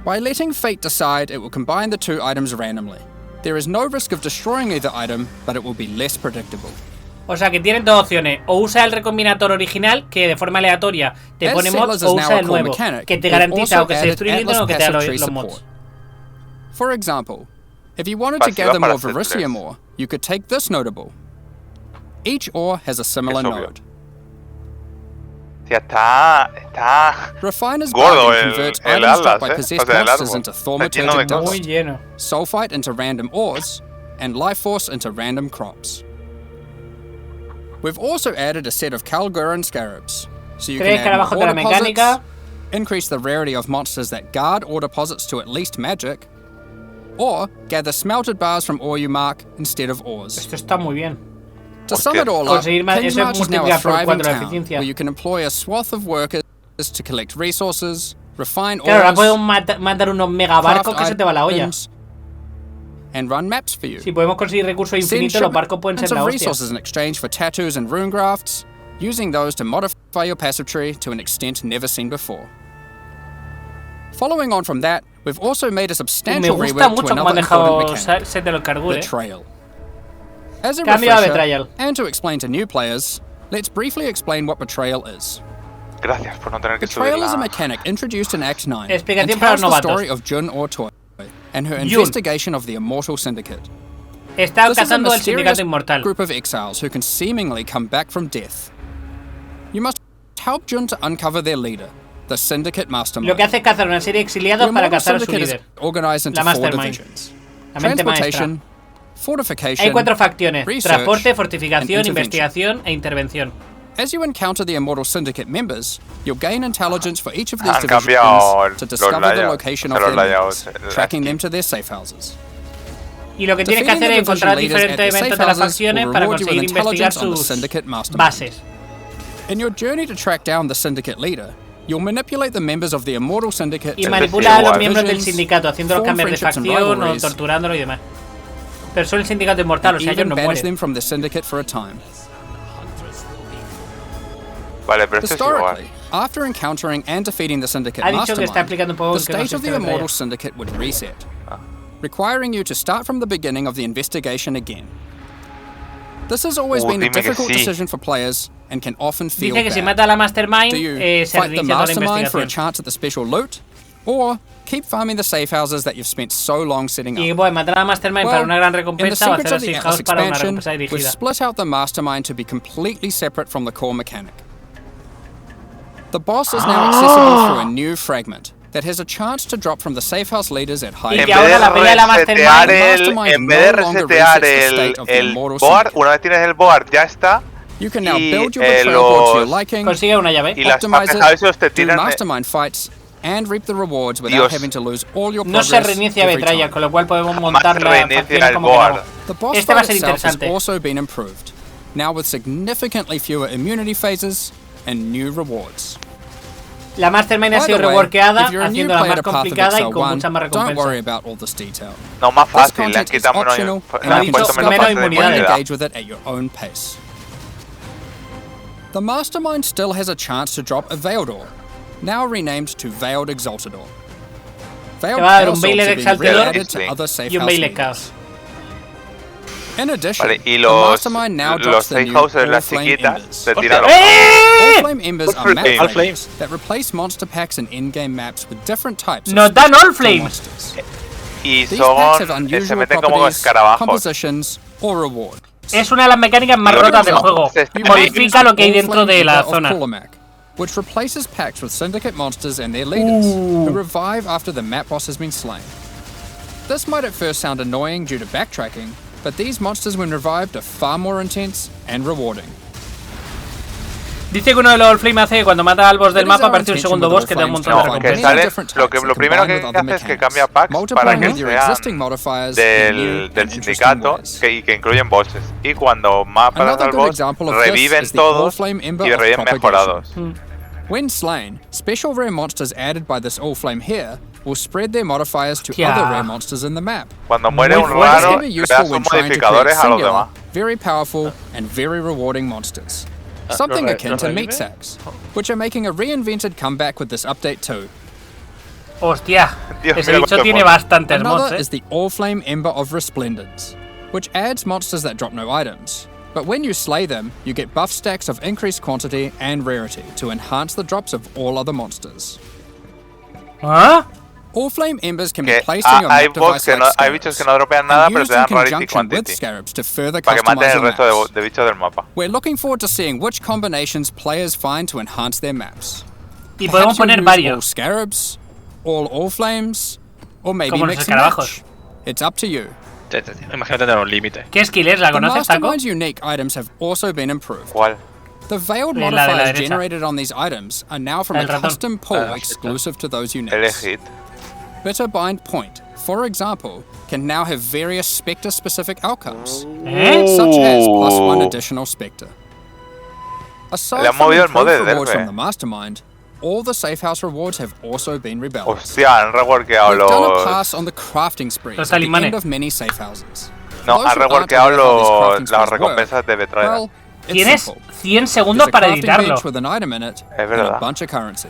By letting fate decide, it will combine the two items randomly. There is no risk of destroying either item, but it will be less predictable. O sea que tienes dos opciones. O usa el recombinator original, que de forma aleatoria te pone mods, o usa el nuevo, que te garantiza o que se destruye o que te da los mods. For example, if you wanted to Pasiva gather para more hacer Verisium tres. ore, you could take this notable. Each ore has a similar Es obvio. node. Ya está Refiner's gordo Bargain converts el items dropped Atlas, by o possessed sea, el monsters árbol. into Está lleno de thaumaturgic cosas. Muy dust, lleno. sulfite into random ores, and life force into random crops. We've also added a set of Kalguran scarabs, so you Tres can add more escarabajos de la ore deposits, mecánica. increase the rarity of monsters that guard ore deposits to at least magic, or gather smelted bars from ore you mark instead of ores. Esto está muy bien. To sum it all up, Conseguir más- King's eso es March is now a multiplicar por thriving 4 la town, eficiencia. where you can employ a swath of workers to collect resources, refine Claro, ahora ores, podemos mandar unos megabarcos craft que se te va la olla. items, and run maps for you. Si podemos conseguir recursos Send infinitos, los barcos pueden ser shipments la of hostia. resources in exchange for tattoos and rune grafts, using those to modify your passive tree to an extent never seen before. Following on from that, we've also made a Me substantial gusta rework to mucho cómo han another dejado important mechanic, set de los cargures. the trail. As a Cambio a refresher, betrayal. and to explain to new players, let's briefly explain what betrayal is. Gracias por no tener que Betrayal is a subirla. mechanic introduced in Act 9 and Explicación para tells los the novatos. story of Jun Ortoy and her Jun. investigation of the Immortal Syndicate. Está This is a cazando el mysterious sindicato inmortal. group of exiles who can seemingly come back from death. You must help Jun to uncover their leader, the Syndicate Mastermind. Lo que hace es cazar una serie de The exiliados para Immortal cazar a su Syndicate is líder. organized into La four Mastermind. divisions: La mente maestra. transportation, fortification, Hay 4 facciones: research, transporte, and fortificación, intervention. investigación e intervención. As you encounter the Immortal Syndicate members, you'll gain intelligence for each of these Han divisions cambiado to los discover the layouts, location o of sea, their los leaders, layouts, tracking aquí. them to their safe houses. Y lo que tienes que Defeating hacer the es encontrar division leaders at diferentes their eventos safe de las houses facciones will para reward you with conseguir investigar intelligence on the sus Syndicate Mastermind. bases. In your journey to track down the Syndicate leader, you'll manipulate the members of the Immortal Syndicate Y to manipula a los igual. miembros del divisions, sindicato, haciéndolos form cambiar de friendships and facción o rivalries, torturándolo y demás. Pero son el sindicato inmortal, o sea, ellos even no banish mueren. them from the Syndicate for a time. Vale, pero esto es igual. Historically, after encountering and defeating the Syndicate Ha dicho que está Mastermind, explicando un poco the en qué state of consiste the la Immortal batalla. Syndicate would reset, requiring you to start from the beginning of the investigation again. This has always been a dime que difficult sí. decision for players and can often feel Dice que si bad. mata a la Mastermind, Do you se fight the reinicia toda la Mastermind for a investigación. chance at the special loot, or keep farming the safe houses that you've spent so long setting Y up? bueno, matar a la Mastermind para una gran in the recompensa o secrets hacer of así the house Atlas para una expansion, recompensa we've dirigida. split out the Mastermind to be completely separate from the core mechanic. The boss is now accessible through a new fragment that has a chance to drop from the safe house leaders at high Y En que vez ahora de la pelea de la resetear Mastermind- en vez de resetear el board, una vez tienes el board ya está. You can now Y, build your betrayal board to your los- liking, Consigue una llave. Y las optimize it, houses te do tiran. Mastermind fights, and reap the rewards without Dios. having to lose all your No progress se reinicia every Betrayal, time. con lo cual podemos Jamás montar la reinicia facción el como board. queramos. The boss Este va a fight ser itself has interesante. also been improved, now with significantly fewer immunity phases and new rewards. La Mastermind ha By sido the way, reworkeada, if you're a new haciéndola player más to Path of complicada y Exile con 1, mucha más don't worry recompensa. about all this detail. No, más This fácil, le han content is quitado optional, menos. and Le han you puesto can menos menos fase de inmunidad. inmunidad. engage with it at your own pace. The Mastermind still has a chance to drop a Veiled Ore, now renamed to Veiled Exalted Ore. Veiled Te va a dar un Chaos Veiled Orbs are being Exalted Ore re-added to Sí. other safe Y un house Veiled leaders. Chaos. In addition, Vale, y the los Mastermind now drops los the safe new houses, las All-Flame chiquitas, Embers. se tiran los ¡Eh! All-Flame Embers are map All flames that replace monster packs and in-game maps with different types Nos of dan All special Flames. monsters. y These packs have son. Se unusual meten como properties, escarabajos. compositions, or rewards. Es una de las mecánicas más Digo, rotas del no, juego. se- Modifica lo que hay dentro All-Flame de la Ember of zona. Kulamac, which replaces packs with syndicate monsters and their leaders, who revive after the map boss has been slain. This might at first sound annoying due to backtracking, but these monsters when revived are far more intense and rewarding. Dice que uno de los All Flame hace que cuando mata al boss del It is mapa our aparece un intention segundo with boss All que te da un Flames montón to de provide que many recompensa. sale, different lo types that primero combine que with other hace es que mechanics, cambia packs para multiplying que with your existing sean modifiers in new del and interesting sindicato ways. que incluyen bosses. Y cuando matas Another al good boss, example of this reviven is the todos All-Flame Ember y of reviven Propagation. mejorados. When slain, special rare monsters added by this All-Flame here will spread their modifiers to Hostia. other rare monsters in the map. Cuando muere Muy un fuerte. This raro, can be le useful das when sus trying to create modificadores a los singular, demás. very powerful, and very rewarding monsters. Something akin to meat sacks, which are making a reinvented comeback with this update too. Hostia, Dios ese mío, bicho cuántos tiene mods. bastantes mods, Another is the All-Flame Ember of Resplendence, which adds monsters that drop no items. But when you slay them, you get buff stacks of increased quantity and rarity to enhance the drops of all other monsters. ¿Ah? All-Flame Embers can be Que placed in your hay map boss device que like no, hay bichos que no scarabs, dropean nada, and pero used te in dan rarity conjunction with quantity. scarabs to further Para que maten customize el your resto maps. de bichos del mapa. We're looking forward to seeing which combinations players find to enhance their maps. Y podemos Perhaps you'll poner use varios. all scarabs, all flames, or maybe Como los mix and escarabajos. match. It's up to you. Imagino tener un límite. ¿Qué skill es? ¿La The conoces, Taco? Mastermind's unique items have also been improved. ¿Cuál? The veiled La de la modifiers derecha. generated on these items are now from El a ratón. custom pool exclusive to those units. Elegid. Bitterbind Point, for example, can now have various Spectre-specific outcomes, ¿Eh? such as +1 additional Spectre. Aside Le han from movido el modo de improved rewards Delve. from the Mastermind, all the safe house rewards have also been rebalanced. Hostia, han reworkeado We've done a los... pass on the crafting sprees Los at the talismanes. end of many safe houses. No, For those han who aren't reworkeado aware of how las these crafting sprees recompensas de work, Betrayer. well, it's Tienes simple. 100 segundos There's a para crafting editarlo. bench with an item in it and a verdad. bunch of currency.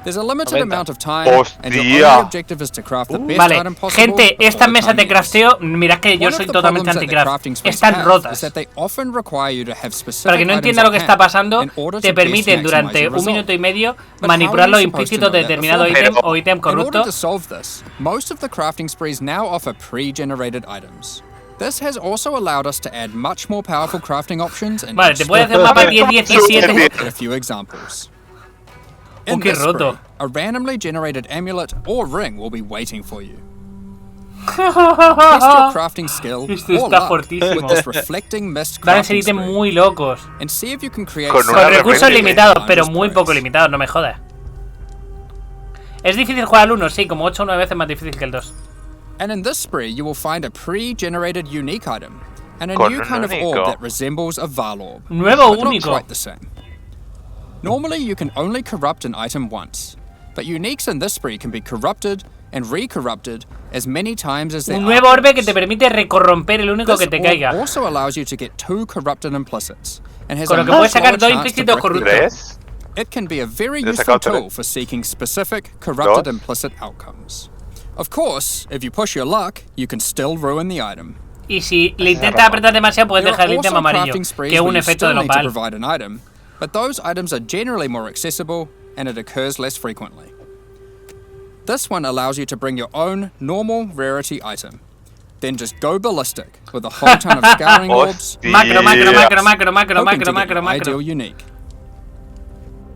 There's a limited Venta. amount of time, and your Hostia. only objective is to craft the best Vale, item possible gente, estas before the mesas de time ends. crafteo, mirad que yo One soy of the totalmente problems that the anti-craft. crafting sprees Están have rotas. is that they often require you to have specific Para que no items entienda lo on que está hand pasando, in order te to best permiten maximize durante your un result. minuto y medio But manipular how lo are you supposed implícito to de know that determinado beforehand? ítem o ítem In order corrupto. to solve this, most of the crafting sprees now offer pre-generated items. This has also allowed us to add much more powerful crafting options and Vale, te puede hacer un mapa 10-17. at a few examples. In qué this roto. spree, a randomly generated amulet or ring will be waiting for you. Test your crafting skill Esto or está luck fortísimo. with this reflecting mist Van a ser crafting ítems spree muy locos. and see if you can create Con Con una something recursos repente. limitados, pero behind muy this poco price. limitados, no me jodas. Es difícil jugar al 1, sí, como 8 o 9 veces más difícil que el 2. And in this spree, you will find a pre-generated unique item and a Con new un kind of único. orb that resembles a Val orb. Nuevo but not único. quite the same. Normally, you can only corrupt an item once, but uniques in this spree can be corrupted and re-corrupted as many times as there Un are nuevo orbe que items. te permite recorromper el único This que te orb caiga. also allows you to get 2 corrupted implicits and has Con a lo que puedes much sacar lower 2 chance to implícitos break the corruptos. ¿Tres? It can be a very Yo he useful sacado tres. tool for seeking specific corrupted Dos. implicit outcomes. Of course, if you push your luck, you can still ruin the item. Y si le intentas apretar demasiado, puedes There dejar are el ítem also amarillo, crafting sprees que es un where you efecto de still lo need to mal. provide an item, but those items are generally more accessible and it occurs less frequently. This one allows you to bring your own normal rarity item. Then just go ballistic with a whole ton of scouring orbs, Hostia. Macro, macro, macro, macro, macro, hoping macro, to get macro, your macro. ideal unique.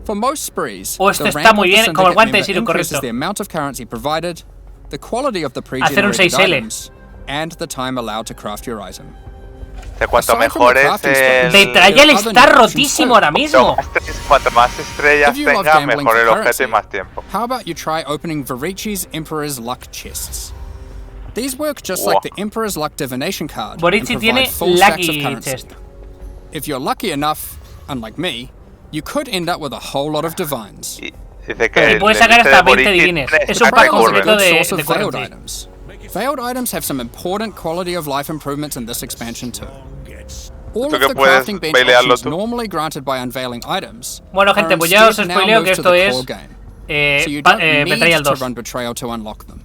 For most sprees, Oh, esto the está rank muy of the bien, como el syndicate guante de member Sirio, increases correcto. the amount of currency provided, the quality of the Hacer un pre-generated 6L. items, and the time allowed to craft your item. O sea, cuanto Aside from mejor the es crafting sprees, el... Betrayal There are está other rotísimo ahora mismo. Cuanto más estrellas If you love tenga, gambling mejor for el objeto currency, y más tiempo. how about you try opening Varici's Emperor's Luck chests? These work just like the Emperor's Luck divination card and Borici tiene provide full stacks of Lucky currency. Chest. If you're lucky enough, unlike me, you could end up with a whole lot of divines. Y dice que Pero el puedes sacar índice hasta de 20 Borici divines. tiene Es un stack pack Betrayal is a completo good de source of veiled currency. items. Veiled items have some important quality of life improvements in this expansion too. All Esto of que the puedes crafting bench pelearlo options tú. normally granted by unveiling items Bueno, gente, are pues ya os instead now spoileo moved que to esto the es core game. So you don't need Betrayal to 2. run Betrayal to unlock them.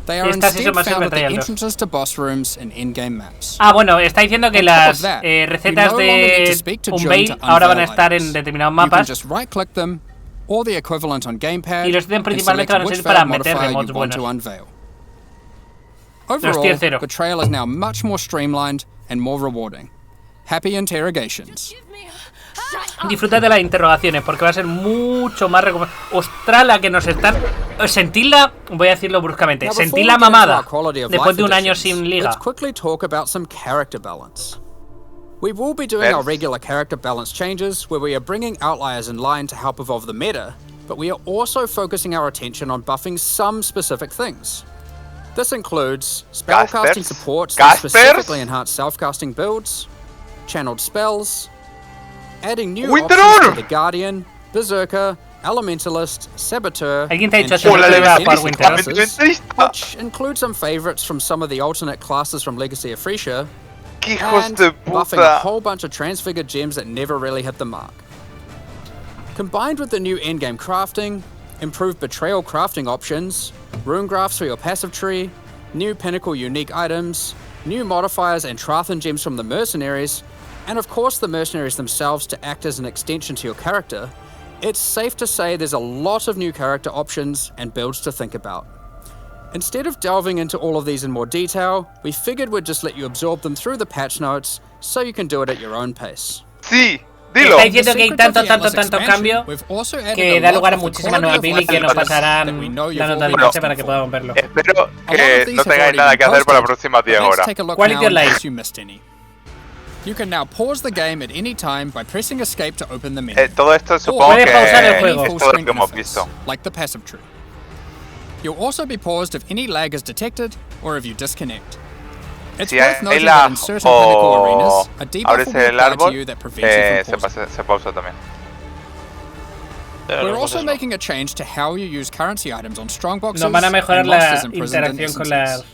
They are Esta sí instead va a ser found at the Betrayal 2. entrances to boss rooms and in-game maps. Ah, bueno, está diciendo que On top of las that, recetas you no longer need to de speak to Unveil June to ahora van a unveil estar en items. determinados You can mapas. just right-click them, or the equivalent on gamepad, Y los ítems and principalmente select van a which ser para veiled meter modifier remotes you want to buenos. unveil. Los Overall, tier 0. Betrayal is now much more streamlined and more rewarding. Happy interrogations. Disfrutad de las interrogaciones porque va a ser mucho más recomendable. Ostras, la que nos están... Sentidla, voy a decirlo bruscamente, Now, sentid before la we get into mamada our quality of después life de un año additions, sin liga. Let's quickly talk about some character balance. We will be doing our regular character balance changes where we are bringing outliers in line to help evolve the meta, but we are also focusing our attention on buffing some specific things. This includes spellcasting Casters? supports that Casters? specifically enhance self-casting builds, channeled spells, adding new Winter options Order! to the Guardian, Berserker, Elementalist, Saboteur, ¿Alguien te ha dicho and eso? ¡Oh, la Yo te voy a level jugar Winter. which include some favorites from some of the alternate classes from Legacy of Frisia, ¡Qué hijos and de buffing a puta! whole bunch of transfigured gems that never really hit the mark. Combined with the new endgame crafting, improved betrayal crafting options, rune graphs for your passive tree, new pinnacle unique items, new modifiers and Trathan gems from the mercenaries, and of course the mercenaries themselves to act as an extension to your character, it's safe to say there's a lot of new character options and builds to think about. Instead of delving into all of these in more detail, we figured we'd just let you absorb them through the patch notes so you can do it at your own pace. ¡Sí! ¡Dilo! Está diciendo que hay tanto cambio que da lugar a muchísima nueva build y que nos pasarán la nota de pase para que podamos verlo. Espero que no tengáis nada que hacer por las próximas 10 horas. Quality of life. You can now pause the game at any time by pressing escape to open the menu. Todo esto supongo Puede que pausar el juego. es todo lo que hemos visto. Like the passive tree. You'll also be paused if any lag is detected or if you disconnect. It's Si worth hay noting that in lag certain pinnacle arenas, a debuff abres will be el applied to árbol, you that prevents you from pausing. se pausa también. We're also making a change to how you use currency items on strongboxes Nos van a mejorar and la monsters imprisoned in interacción con essences. las...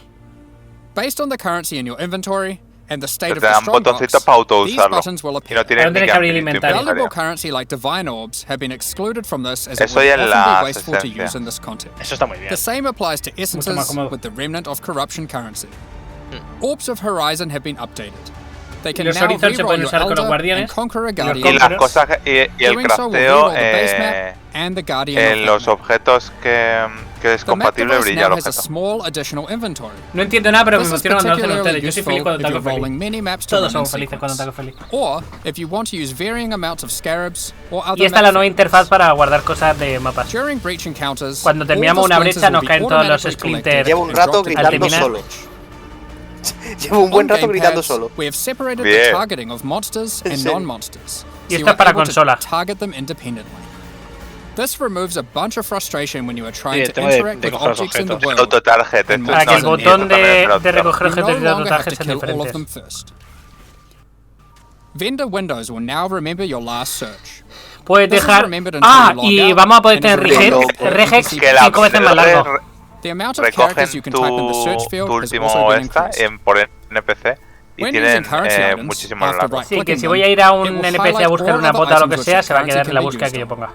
Based on the currency in your inventory and the state Te of the dan strongbox, botoncitos para these autousarlo. buttons will Y appear. no tienes ¿Dónde ni que cabría el abrir tu inventario? Valuable inventario. currency like divine orbs have been excluded from this as it Eso would ya en often la be wasteful to esencia. use in this context. Eso está muy bien. The same applies to más essences cómodo. with the remnant of corruption currency. Orbs of Horizon have been updated. They can Los now Horizon se reroll pueden your usar con los Elder guardianes and conquer a y los guardian. Y las cosas y el Doing so will crafteo reroll the base map and the guardian of en that los map. objetos que es The map compatible device brilla el now has a objeto. small additional inventory. No entiendo nada, pero me This is emociona cuando hacen particularly ustedes. Yo soy useful feliz cuando if you're Taco rolling feliz. many maps to Todos run in somos felices cuando sequence. Taco feliz. Or if you want to use varying amounts of scarabs or other Y esta es la nueva map interfaz para guardar cosas de mapas. during breach encounters. Cuando all terminamos the una splinters brecha will nos be caen todos los automatically splinters. collected Llevo un and rato dropped into the gritando terminar. solo. Llevo un buen On rato gritando gamepads, solo. We have separated Bien. the targeting of monsters ¿En and serio? non-monsters. Y so esto you es para are able to consola. target them independently. This removes a bunch of frustration when you are trying el to tema de interact with coger los objects in the objetos. world. Autotarget. And Para que el No, botón de pero- recoger You no objetos y de longer have autotaje to sean kill all of them diferentes. first. Vendor windows will now remember your last search. Puedes This is dejar... remembered until Ah, you log y out vamos a poder and tener is regex, remembered regex Que la 5 veces más largo. The amount of characters you recogen can type in the search tu field has último also been esta increased. por NPC y When tienen using currency items, muchísimo más after largo. right Sí, que clicking si voy a ir a them, un it will NPC a highlight buscar all una other bota o lo items que which sea, your se va a quedar currency en la can be búsqueda used que yo on. ponga.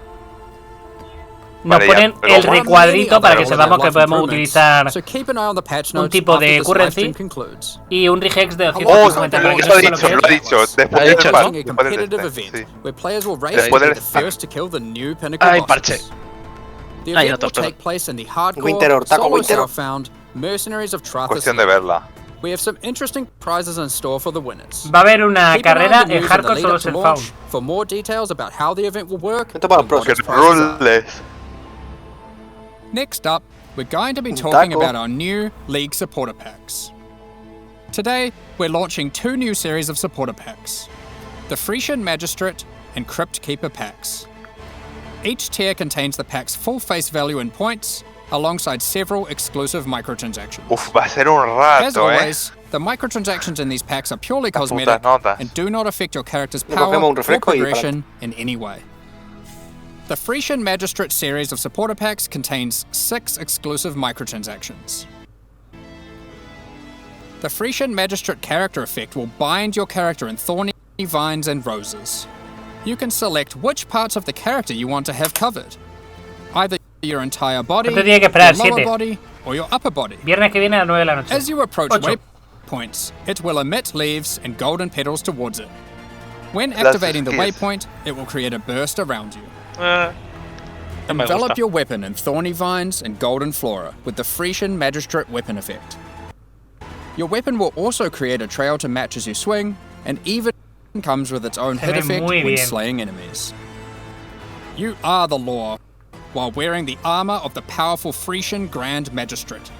Nos Vale, ya, ponen pero el bueno. recuadrito para que Other sepamos que life podemos improvements. utilizar So keep an eye on the patch un notes tipo after de this currency livestream concludes. y un regex de Oh, 250 lo euros. ha Eso es dicho, lo que lo es. ha dicho. Después Ha del dicho, spam, ¿no? A después del competitive este, event sí. where players will race Después to del be the spam. first to kill the new pinnacle Ah, en bosses. parche. The Ah, ya event will está, take place in the hardcore Winter or Taco solo Winter. self-found Mercenaries of Trathas. Cuestión de verla. We have some interesting prizes in store for the winners. Va a haber una Keep an eye on carrera the en news in the hardcore lead solo up to self launch found. for more details about how the event will work. Esto para and what pros. its prizes are. Rules. Next up, we're going to be talking Taco. about our new League supporter packs. Today, we're launching two new series of supporter packs, the Frisian Magistrate and Crypt Keeper packs. Each tier contains the pack's full face value in points, alongside several exclusive microtransactions. Uf, va a ser un As rato, always, the microtransactions in these packs are purely Las cosmetic putas notas. and do not affect your character's Le power cogemos un or refresco y progression in any way. The Frisian Magistrate series of supporter packs contains 6 exclusive microtransactions. The Frisian Magistrate character effect will bind your character in thorny vines and roses. You can select which parts of the character you want to have covered. Either your entire body, Esto tiene que your esperar, lower 7. body, or your upper body. Viernes que viene a las 9 de la noche. As you approach 8. waypoints, it will emit leaves and golden petals towards it. When That's activating the skills. waypoint, it will create a burst around you. No me Envelop gusta. your weapon in thorny vines and golden flora with the Frisian Magistrate weapon effect. Your weapon will also create a trail to match as you swing, and even comes with its own Se hit ve effect muy when bien. slaying enemies. You are the law, while wearing the armor of the powerful Frisian Grand Magistrate.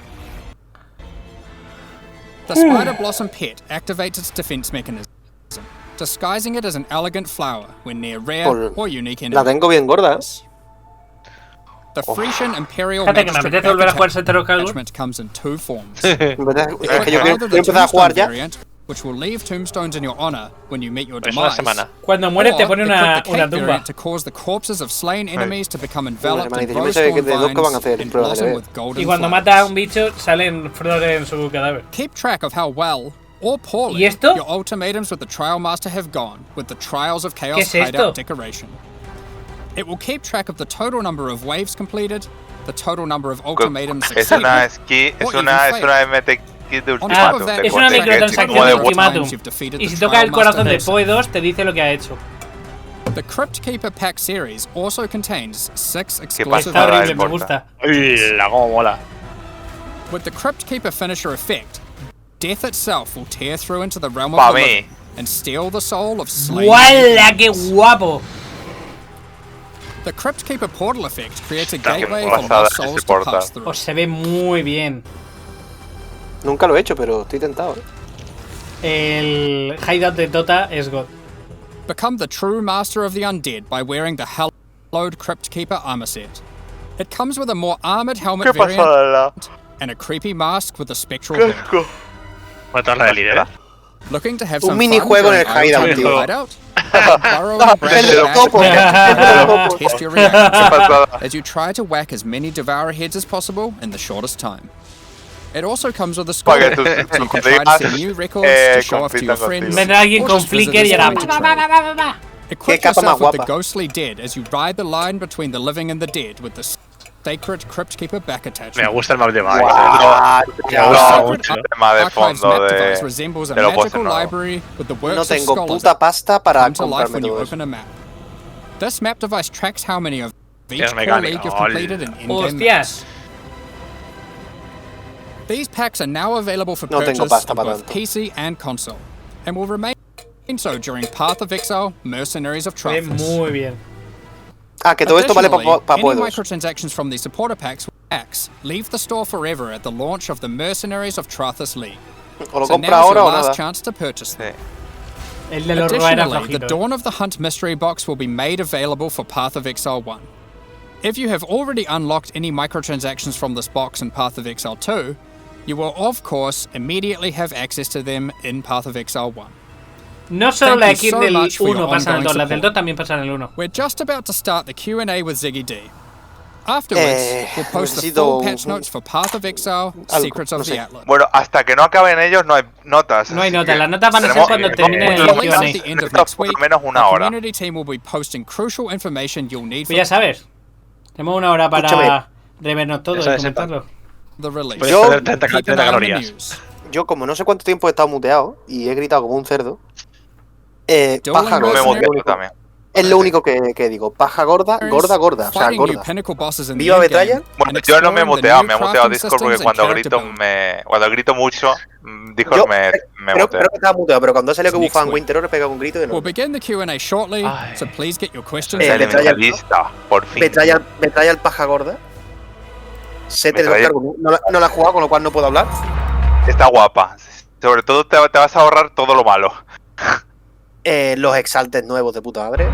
The Spider Blossom Pet activates its defense mechanism, disguising it as an elegant flower when near rare Pues, or unique La enemies. tengo bien gorda, ¿eh? The Frisian Imperial Fíjate que me Magistrate apetece volver a jugar back Setero Calgur. attachment comes in two forms. En verdad, It es que yo could quiero either the empezar a jugar Tombstone ya. variant which will leave tombstones in your honor when you meet your Es una demise. semana. Cuando mueres te Or pone equip una the Cape tumba. variant to cause the corpses of slain enemies to become enveloped semana, in y yo pensé que rose-thorn de dos que van a vines hacer and pruebas de blossom bebé. with golden Y cuando flowers. mata a un bicho salen flores en su cadáver. Keep track of how well or poorly ¿Y esto? your ultimatums with the Trial Master have gone with the Trials of ¿Qué Chaos es esto? hideout decoration. It will keep track of the total number of waves completed, the total number of ultimatums Es una succeeded, ski, or es una even MT kit de On top ultimátum. of that, de Es una coste, que microtransacción como de de ultimátum. times you've defeated Y the si toca Trial el corazón de Master Poe 2 te dice lo que ha hecho. The Crypt Keeper pack series also contains 6 pasa? exclusive Está horrible, importa. me gusta. Uy, la como mola. With the Crypt Keeper finisher effect, death itself will tear through into the realm Pa' of the mí. living and steal the soul of slain. ¡Guala, qué guapo! The Crypt Keeper portal effect creates a Qué gateway for pasada lost ese souls to portal. pass through. Pues se ve muy bien. Nunca lo he hecho, pero estoy tentado, El hideout de Tota es God. Become the true master of the undead by wearing the hallowed Crypt Keeper armor set. It comes with a more armored helmet ¿Qué variant pasada? and a creepy mask with a spectral hood. Matar la del líder. Looking to have Un some minijuego fun en el during hideout, our tío. hideout? Burrow and brand El back topo, into el topo. test your ¿Qué reactions pasada? as you try to whack as many Devourer heads as possible in the shortest time. It also comes with a score, Para que so tus you can try to set colegas new records to show off to your compitan friends. contigo. Vendrá alguien or con just visit flicker y this hará. point to trade. Equip Qué capa yourself más with the guapa. ghostly dead as you ride the line between the living and the dead with the sacred Crypt Keeper back Me attachment. gusta el map de Mike. Ah, The ya, sacred mucho. Tema de Archives fondo map de... device resembles a de lo puesto magical nuevo. library with the works no of tengo scholars puta pasta para come to life comprarme when you todo eso. open a map. This map device tracks how many of each Es core mecánica, league you've ol. completed in in-game maps. ¡Hostias! These packs are now available for No tengo purchase pasta on para both tanto. PC and console, and will remain so during Path of Exile, Mercenaries of Se ve Trathas. muy bien. Ah, que todo esto vale para Additionally, Poe any 2. microtransactions from these supporter packs leave the store forever at the launch of the Mercenaries of Trathas League. O lo So compra now's ahora your o nada. last chance to purchase them. Sí. El de los Roa era Additionally, the flojito. Dawn of the Hunt mystery box will be made available for Path of Exile 1. If you have already unlocked any microtransactions from this box in Path of Exile 2, you will of course immediately have access to them in Path of Exile 1. No solo Thank la you skin so del much for your 1 pasa en el ongoing 2, las del support. 2 también pasan en el 1. We're just about to start the Q&A with Ziggy D. Afterwards, we'll post the necesito full patch notes for Path of Exile, Secrets of no the sé. Atlas. Bueno, hasta que no acaben ellos no hay notas. No hay así notas, que las notas van a ser tenemos- cuando termine tenemos el que Q&A. At the end of esto next por week, lo menos the una hora. community team will be posting crucial information you'll need Pues for ya sabes. Tenemos una hora para Escúchame. revernos todo Eso y es, sepa. comentarlo. the release. Puedes Yo- perder 30 Keep an eye on the calorías. news. Yo, como no sé cuánto tiempo he estado muteado y he gritado como un cerdo, Dueling paja Me he gorda. Mercenary- muteado también. Es lo único que digo. Paja gorda, gorda, gorda. O sea, Fighting new gorda. pinnacle bosses in the Viva endgame, Betrayal. and Bueno, yo no me he exploring the muteado, new me he muteado crafting Discord porque systems cuando and grito character cuando grito mucho, Discord Yo me creo mutea. que estaba muteado, pero cuando salió que Next bufaban week. Winter Order pega un grito de We'll no. begin the Q&A shortly, Ay. so please get your questions Eh, ready. Betrayal. Elementalista, por fin. Betrayal paja gorda. Sete de Betrayal. Oscar, no la he jugado, con lo cual no puedo hablar. Está guapa. Sobre todo te vas a ahorrar todo lo malo. Los exaltes nuevos de puta madre.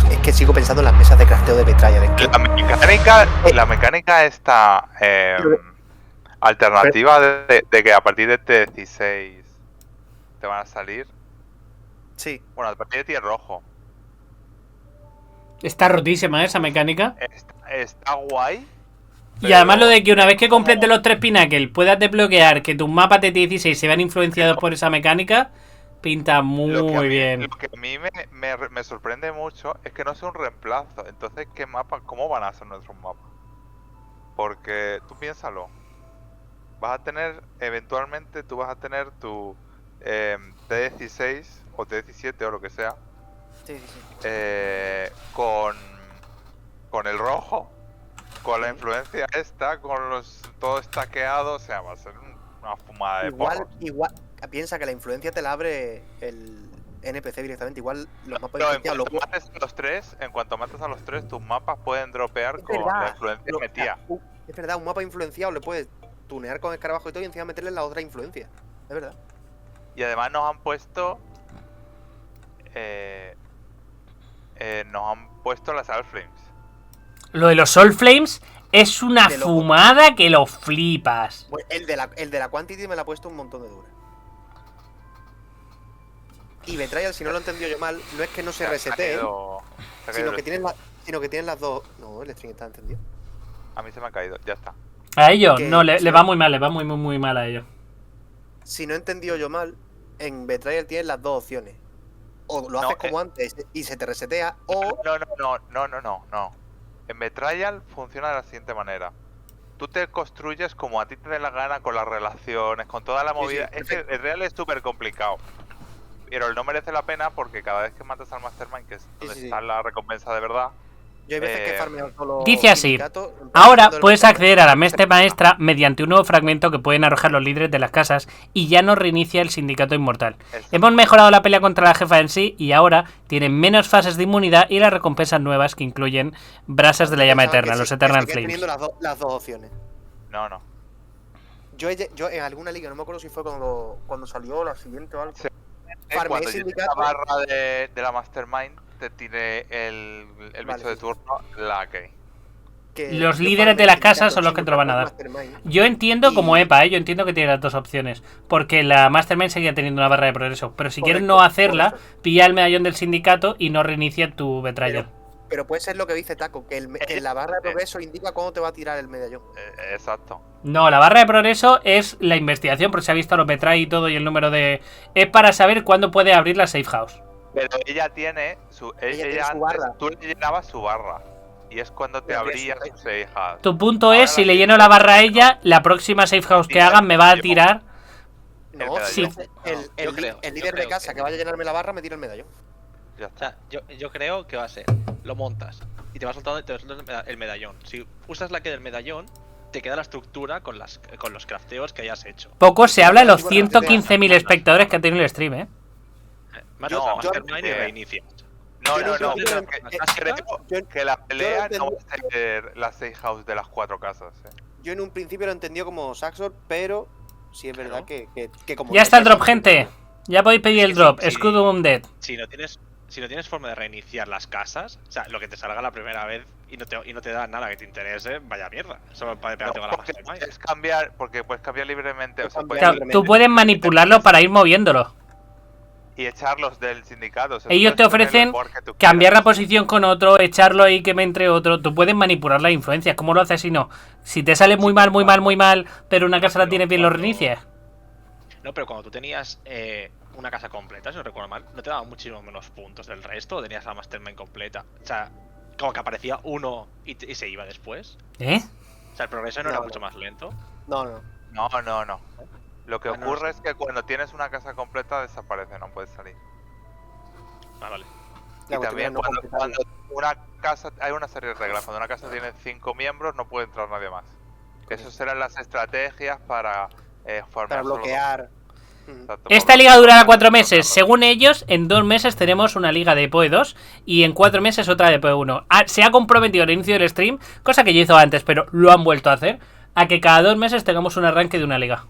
Es que sigo pensando en las mesas de crafteo de Betrayal. Es que La mecánica esta alternativa de que a partir de este 16 te van a salir. sí. Bueno, a partir de 10 rojo. Está rotísima esa mecánica. Está guay. Y además lo de que una vez que como- completes los 3 Pinnacles puedas desbloquear que tus mapas de T16 se vean influenciados por esa mecánica, pinta Lo que a muy mí- bien. Lo que a mí me sorprende mucho es que no sea un reemplazo. Entonces, ¿qué mapas? ¿Cómo van a ser nuestros mapas? Porque tú piénsalo. Vas a tener, eventualmente, tú vas a tener tu T16 o T17 o lo que sea Sí, sí, sí. con el rojo, con la influencia esta, con todo estaqueado. O sea, va a ser una fumada de porros. Igual, piensa que la influencia te la abre el NPC directamente. Igual los mapas No, en influenciados cuanto mates a los tres, tus mapas pueden dropear Es con verdad. la influencia metida. Es verdad, un mapa influenciado le puedes tunear con escarabajo y todo y encima meterle la otra influencia. Es verdad. Y además nos han puesto las Alflames. Lo de los Soul Flames es una De loco. fumada que lo flipas. Bueno, el de la Quantity me la ha puesto un montón de dura. Y Betrayal, si no lo he entendido yo mal, no es que no se resetee, sino que tienes las dos. No, el stream está entendido. A mí se me ha caído, ya está. A ellos, Que- no, le va muy mal, le va muy mal a ellos. Si no he entendido yo mal, en Betrayal tienes las dos opciones. O lo haces como antes y se te resetea, o. No. En Betrayal funciona de la siguiente manera. Tú te construyes como a ti te dé la gana con las relaciones, con toda la movida. sí, es que el real es súper complicado. Pero no merece la pena porque cada vez que matas al Mastermind, que es donde está la recompensa de verdad. Yo hay veces que he farmeado solo. Dice así: sindicato, ahora empezando el puedes Betrayal. acceder a la mente maestra mediante un nuevo fragmento que pueden arrojar los líderes de las casas y ya no reinicia el sindicato inmortal. Hemos mejorado la pelea contra la jefa en sí y ahora tienen menos fases de inmunidad y las recompensas nuevas que incluyen brasas de la llama Pensaba eterna, que los sí, Eternal que seguía Flames. teniendo las dos opciones. No. Yo en alguna liga, no me acuerdo si fue cuando salió la siguiente o algo. Sí. Farmeé Cuando llegues sindicato. la barra de la Mastermind, te tire el Vale, bicho de sí. turno, la que. Que Los yo líderes de farmeé las casas sindicato son los que te lo van a dar. Mastermind. Yo entiendo Y- como EPA, yo entiendo que tiene las dos opciones. Porque la Mastermind seguía teniendo una barra de progreso. Pero si quieres Correcto, no hacerla, por eso. pilla el medallón del sindicato y no reinicia tu Betrayal. Pero puede ser lo que dice Taco, que en la barra de progreso indica cuándo te va a tirar el medallón. Exacto. No, la barra de progreso es la investigación, porque se ha visto los Betray y todo y el número de... Es para saber cuándo puede abrir la safe house. Pero ella tiene su. Ella tiene su antes, barra. tú le llenabas su barra. Y es cuando te Pero abría abría su su safe house. Tu punto Ahora es, si la le siguiente lleno la barra a cosa- ella, la próxima safe house que hagan me va a tirar... No, medallón. Sí. el líder de casa que vaya a llenarme la barra me tira el medallón. Ya O está. sea, yo creo que va a ser, lo montas y te va soltando el medallón. Si usas la que del medallón, te queda la estructura con los crafteos que hayas hecho. Poco se habla de los 115.000 espectadores que ha tenido el stream, ¿eh? Matas Yo- a yo- Mastermind y reinicias. No, yo no, no no. creo Creo que la pelea no va a ser la safe house de las 4 casas. Yo en un principio lo entendí como Saxor, pero sí es verdad que como. Ya está el drop, gente. Ya podéis pedir el Sí, drop. sí. Escudo Undead. Si no tienes forma de reiniciar las casas, o sea, lo que te salga la primera vez y no te da nada que te interese, vaya mierda. Solo para pegarte con la Porque Mastermind. puedes cambiar, porque puedes cambiar libremente. O sea, puedes Claro, tú puedes manipularlo para ir moviéndolo. y echarlos del sindicato. O sea, tú Ellos te puedes tener ofrecen el board que tú cambiar la quieras. posición con otro, echarlo ahí que me entre otro. Tú puedes manipular la influencia. ¿Cómo lo haces si no? Si te sale muy mal, pero una casa la tienes bien, lo reinicias. No, pero cuando tú tenías una casa completa, si no recuerdo mal, no te daban muchísimo menos puntos del resto, o tenías la Mastermind completa. O sea, como que aparecía uno y se iba después. ¿Eh? O sea, el progreso no No. era mucho más lento. No. No. Lo que Ah, no, ocurre es que cuando tienes una casa completa desaparece, no puedes salir. Ah, vale. La Y cuestión también es no cuando completarla. una casa, hay una serie de reglas, cuando una casa tiene 5 miembros no puede entrar nadie más. Esas serán las estrategias para formar Para solo- bloquear. Exacto, Esta por liga bloquear durará los 4 miembros, meses. claro. Según ellos, en 2 meses tenemos una liga de PoE 2 y en 4 meses otra de PoE 1. Se ha comprometido al inicio del stream, cosa que yo hizo antes, pero lo han vuelto a hacer, a que cada 2 meses tengamos un arranque de una liga.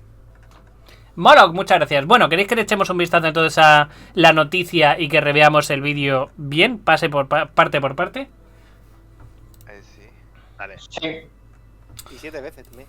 Moloch, muchas gracias. Bueno, ¿queréis que le echemos un vistazo entonces a la noticia y que reveamos el vídeo bien? Pase por parte por parte. Sí. Vale. Y 7 veces también.